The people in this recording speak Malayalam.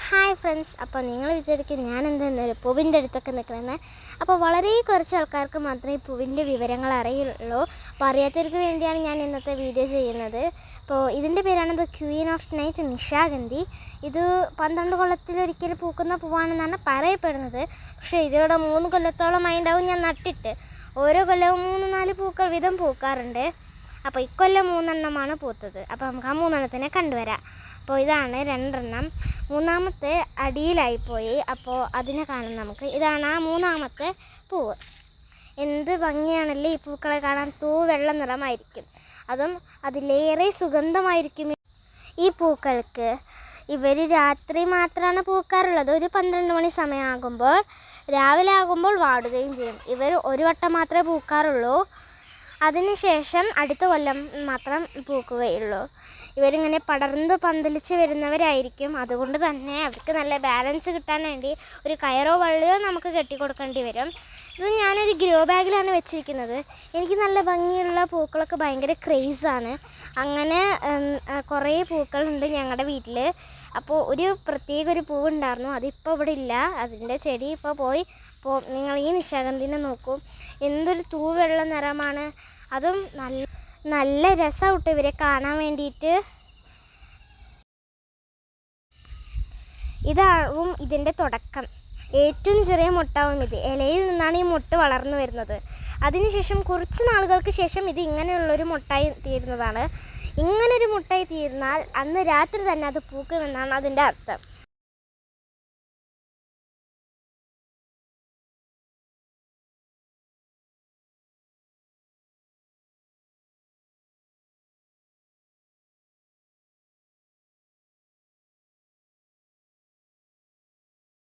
ഹായ് ഫ്രണ്ട്സ്, അപ്പോൾ നിങ്ങൾ വിചാരിക്കും ഞാൻ എന്തെന്നൊരു പൂവിൻ്റെ അടുത്തൊക്കെ നിൽക്കണമെന്ന്. അപ്പോൾ വളരെ കുറച്ച് ആൾക്കാർക്ക് മാത്രമേ ഈ പൂവിൻ്റെ വിവരങ്ങൾ അറിയുള്ളൂ. അപ്പോൾ അറിയാത്തവർക്ക് വേണ്ടിയാണ് ഞാൻ ഇന്നത്തെ വീഡിയോ ചെയ്യുന്നത്. അപ്പോൾ ഇതിൻ്റെ പേരാണ് the Queen of night Nishagandhi. ഇത് 12 കൊല്ലത്തിലൊരിക്കൽ പൂക്കുന്ന പൂവാണെന്നാണ് പറയപ്പെടുന്നത്. പക്ഷേ ഇതിവിടെ 3 കൊല്ലത്തോളമായി ഉണ്ടാവും ഞാൻ നട്ടിട്ട്. ഓരോ കൊല്ലവും 3-4 പൂക്കൾ വീതം പൂക്കാറുണ്ട്. അപ്പോൾ ഇക്കൊല്ലം 3 എണ്ണമാണ് പൂത്തത്. അപ്പോൾ നമുക്ക് ആ 3 എണ്ണത്തിനെ കണ്ടുവരാം. അപ്പോൾ ഇതാണ് 2 എണ്ണം. 3-മത്തെ അടിയിലായിപ്പോയി. അപ്പോൾ അതിനെ കാണാം നമുക്ക്. ഇതാണ് ആ 3-മത്തെ പൂവ്. എന്ത് ഭംഗിയാണല്ലേ ഈ പൂക്കളെ കാണാൻ. വെള്ള നിറമായിരിക്കും, അതും അതിലേറെ സുഗന്ധമായിരിക്കും ഈ പൂക്കൾക്ക്. ഇവർ രാത്രി മാത്രമാണ് പൂക്കാറുള്ളത്. ഒരു 12 മണി സമയമാകുമ്പോൾ, രാവിലെ ആകുമ്പോൾ വാടുകയും ചെയ്യും. ഇവർ ഒരു വട്ടം മാത്രമേ പൂക്കാറുള്ളൂ. അതിനുശേഷം അടുത്ത കൊല്ലം മാത്രം പൂക്കുകയുള്ളൂ. ഇവരിങ്ങനെ പടർന്ന് പന്തലിച്ച് വരുന്നവരായിരിക്കും. അതുകൊണ്ട് തന്നെ അവർക്ക് നല്ല ബാലൻസ് കിട്ടാൻ വേണ്ടി ഒരു കയറോ വള്ളിയോ നമുക്ക് കെട്ടിക്കൊടുക്കേണ്ടി വരും. ഇത് ഞാനൊരു ഗ്രോ ബാഗിലാണ് വെച്ചിരിക്കുന്നത്. എനിക്ക് നല്ല ഭംഗിയുള്ള പൂക്കളൊക്കെ ഭയങ്കര ക്രേസാണ്. അങ്ങനെ കുറേ പൂക്കളുണ്ട് ഞങ്ങളുടെ വീട്ടിൽ. അപ്പോൾ ഒരു പൂവുണ്ടായിരുന്നു, അതിപ്പോൾ ഇവിടെ ഇല്ല. അതിൻ്റെ ചെടി ഇപ്പോൾ പോയി. അപ്പോൾ നിങ്ങൾ ഈ നിശാഗന്ധിനെ നോക്കൂ, എന്തൊരു വെള്ള നിറമാണ്. അതും നല്ല രസമായിട്ട് ഇവരെ കാണാൻ വേണ്ടിയിട്ട്. ഇതാവും ഇതിൻ്റെ തുടക്കം. ഏറ്റവും ചെറിയ മുട്ടാവും ഇത്. ഇലയിൽ നിന്നാണ് ഈ മുട്ട് വളർന്നു വരുന്നത്. അതിനുശേഷം കുറച്ച് നാളുകൾക്ക് ശേഷം ഇത് ഇങ്ങനെയുള്ളൊരു മുട്ടായി തീരുന്നതാണ്. ഇങ്ങനൊരു മുട്ടായി തീർന്നാൽ അന്ന് രാത്രി തന്നെ അത് പൂക്കുമെന്നാണ് അതിൻ്റെ അർത്ഥം.